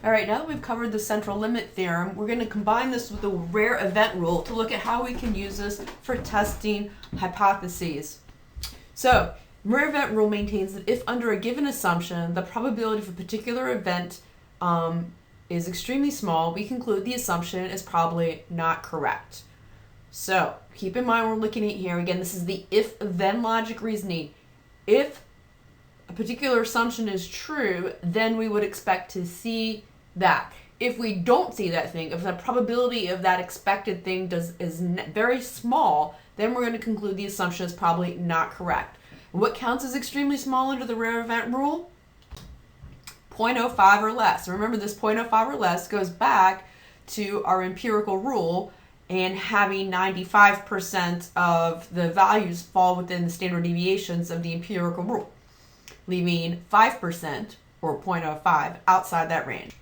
All right, now that we've covered the central limit theorem, we're going to combine this with the rare event rule to look at how we can use this for testing hypotheses. So, rare event rule maintains that if under a given assumption, the probability of a particular event is extremely small, we conclude the assumption is probably not correct. So, keep in mind we're looking at here, again, this is the if-then logic reasoning. If a particular assumption is true, then we would expect to see that. If we don't see that thing, if the probability of that expected thing is very small, then we're going to conclude the assumption is probably not correct. And what counts as extremely small under the rare event rule? 0.05 or less. Remember, this 0.05 or less goes back to our empirical rule and having 95% of the values fall within the standard deviations of the empirical rule, leaving 5% or 0.05 outside that range.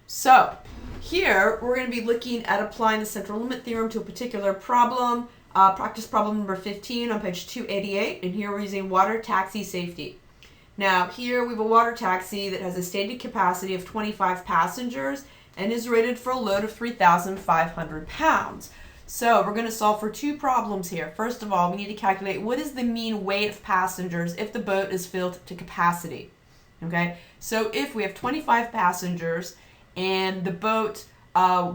So here we're going to be looking at applying the central limit theorem to a particular problem, practice problem number 15 on page 288, and here we're using water taxi safety. Now here we have a water taxi that has a stated capacity of 25 passengers and is rated for a load of 3,500 pounds. So we're going to solve for two problems here. First of all, we need to calculate what is the mean weight of passengers if the boat is filled to capacity. Okay, so if we have 25 passengers and the boat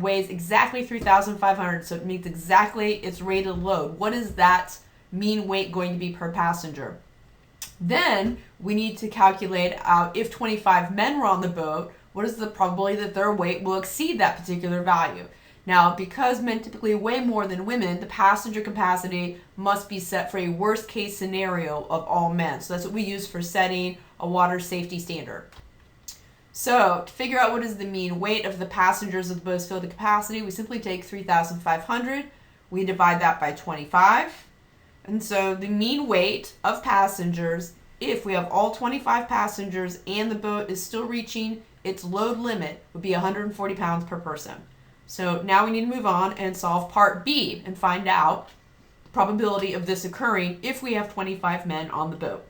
weighs exactly 3,500, so it meets exactly its rated load, what is that mean weight going to be per passenger? Then we need to calculate out if 25 men were on the boat, what is the probability that their weight will exceed that particular value? Now, because men typically weigh more than women, the passenger capacity must be set for a worst case scenario of all men. So that's what we use for setting a water safety standard. So to figure out what is the mean weight of the passengers of the boat filled to capacity, we simply take 3,500, we divide that by 25. And so the mean weight of passengers, if we have all 25 passengers and the boat is still reaching its load limit, would be 140 pounds per person. So now we need to move on and solve part B and find out the probability of this occurring if we have 25 men on the boat.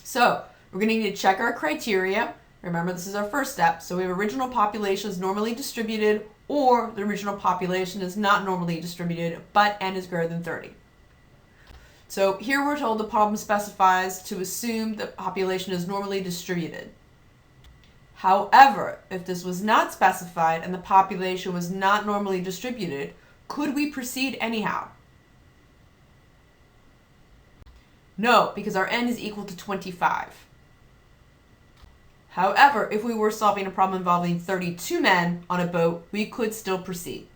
So we're going to need to check our criteria. Remember, this is our first step. So we have original population is normally distributed, or the original population is not normally distributed, but n is greater than 30. So here we're told the problem specifies to assume the population is normally distributed. However, if this was not specified and the population was not normally distributed, could we proceed anyhow? No, because our n is equal to 25. However, if we were solving a problem involving 32 men on a boat, we could still proceed.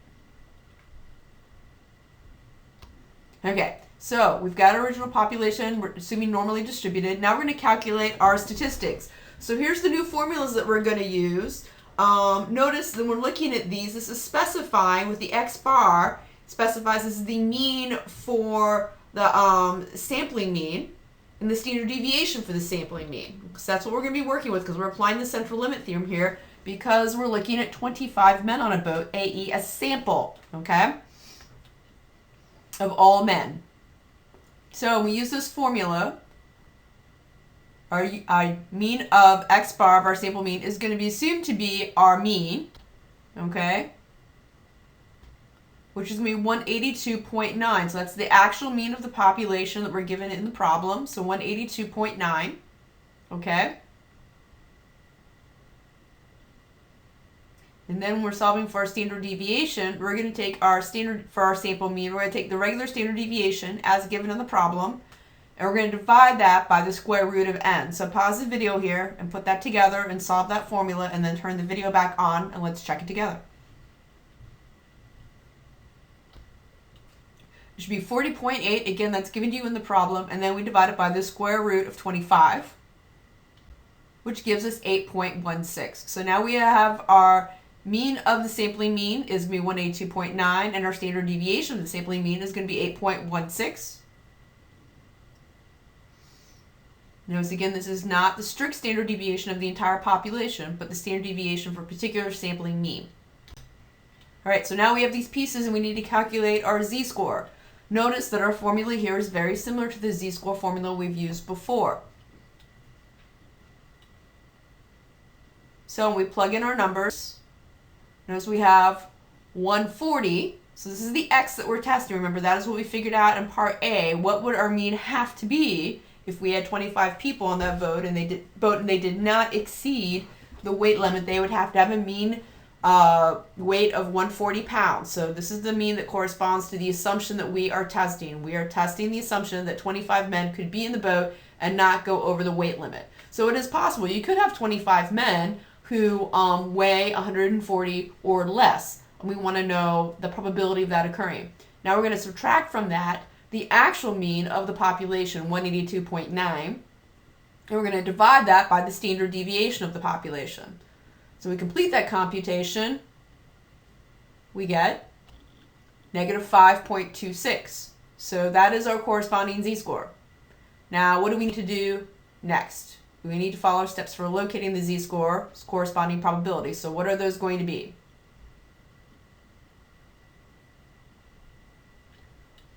Okay, so we've got our original population, we're assuming normally distributed. Now we're going to calculate our statistics. So here's the new formulas that we're going to use. Notice that when we're looking at these, this is specifying with the x bar, specifies this is the mean for the sampling mean and the standard deviation for the sampling mean. So that's what we're going to be working with because we're applying the central limit theorem here because we're looking at 25 men on a boat, AE, as sample, okay, of all men. So we use this formula. Our mean of x bar of our sample mean is going to be assumed to be our mean, okay, which is going to be 182.9. So that's the actual mean of the population that we're given in the problem. So 182.9, okay. And then when we're solving for our standard deviation, we're going to take our standard for our sample mean. We're going to take the regular standard deviation as given in the problem. And we're going to divide that by the square root of n. So pause the video here and put that together and solve that formula and then turn the video back on and let's check it together. It should be 40.8. Again, that's given to you in the problem. And then we divide it by the square root of 25, which gives us 8.16. So now we have our mean of the sampling mean is going to be 182.9 and our standard deviation of the sampling mean is going to be 8.16. Notice again, this is not the strict standard deviation of the entire population, but the standard deviation for a particular sampling mean. All right, so now we have these pieces and we need to calculate our z-score. Notice that our formula here is very similar to the z-score formula we've used before. So when we plug in our numbers, notice we have 140. So this is the x that we're testing. Remember, that is what we figured out in part A. What would our mean have to be if we had 25 people on that vote and they did not exceed the weight limit? They would have to have a mean weight of 140 pounds. So this is the mean that corresponds to the assumption that we are testing. We are testing the assumption that 25 men could be in the boat and not go over the weight limit. So it is possible. You could have 25 men who weigh 140 or less. We want to know the probability of that occurring. Now we're going to subtract from that the actual mean of the population, 182.9, and we're going to divide that by the standard deviation of the population. So we complete that computation, we get negative 5.26. So that is our corresponding z-score. Now what do we need to do next? We need to follow our steps for locating the z-score, corresponding probability. So what are those going to be?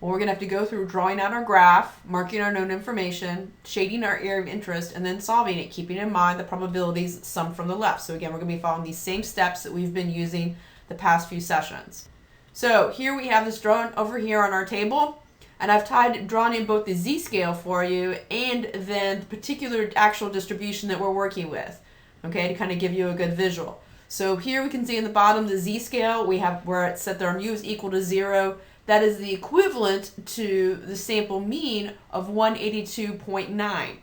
Well, we're going to have to go through drawing out our graph, marking our known information, shading our area of interest, and then solving it, keeping in mind the probabilities summed from the left. So again, we're going to be following these same steps that we've been using the past few sessions. So here we have this drawn over here on our table, and I've drawn in both the z-scale for you and then the particular actual distribution that we're working with, okay, to kind of give you a good visual. So here we can see in the bottom the z-scale, we have where it's set there mu is equal to 0. That is the equivalent to the sample mean of 182.9.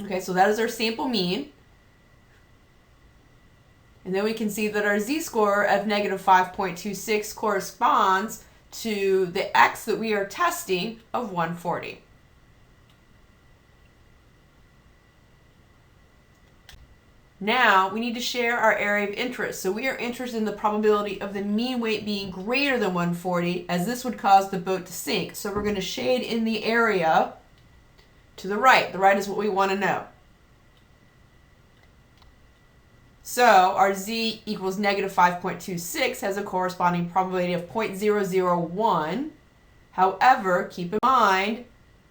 Okay, so that is our sample mean. And then we can see that our z-score of negative 5.26 corresponds to the x that we are testing of 140. Now we need to share our area of interest. So we are interested in the probability of the mean weight being greater than 140, as this would cause the boat to sink. So we're going to shade in the area to the right. The right is what we want to know. So our z equals negative 5.26 has a corresponding probability of 0.001. However, keep in mind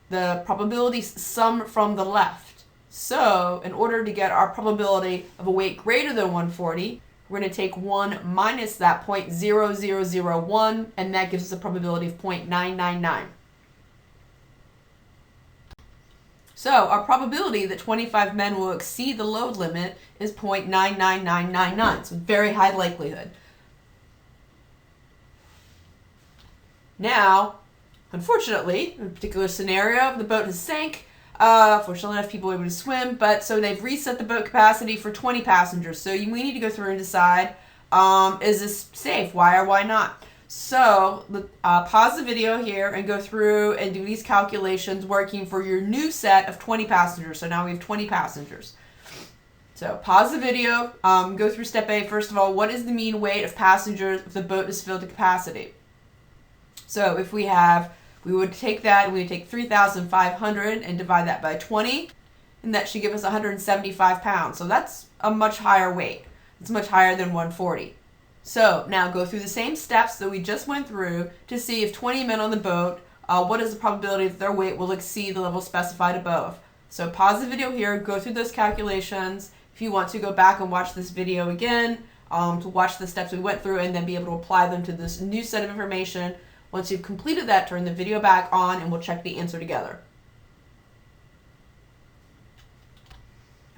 the probabilities sum from the left. So in order to get our probability of a weight greater than 140, we're going to take 1 minus that 0.0001, and that gives us a probability of 0.999. So our probability that 25 men will exceed the load limit is 0.99999. So very high likelihood. Now, unfortunately, in a particular scenario, the boat has sank. Fortunately enough, people were able to swim, but so they've reset the boat capacity for 20 passengers. So we need to go through and decide, is this safe? Why or why not? So pause the video here and go through and do these calculations working for your new set of 20 passengers. So now we have 20 passengers. So pause the video, go through step A. First of all, what is the mean weight of passengers if the boat is filled to capacity? So if we would take that and we would take 3,500 and divide that by 20, and that should give us 175 pounds. So that's a much higher weight. It's much higher than 140. So now go through the same steps that we just went through to see if 20 men on the boat, what is the probability that their weight will exceed the level specified above. So pause the video here, go through those calculations. If you want to go back and watch this video again, to watch the steps we went through and then be able to apply them to this new set of information. Once you've completed that, turn the video back on and we'll check the answer together.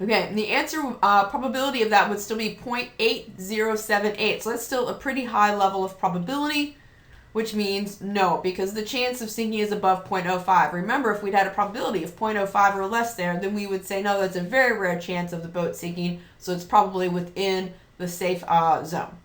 Okay, and the answer probability of that would still be 0.8078. So that's still a pretty high level of probability, which means no, because the chance of sinking is above 0.05. Remember, if we'd had a probability of 0.05 or less there, then we would say, no, that's a very rare chance of the boat sinking, so it's probably within the safe zone.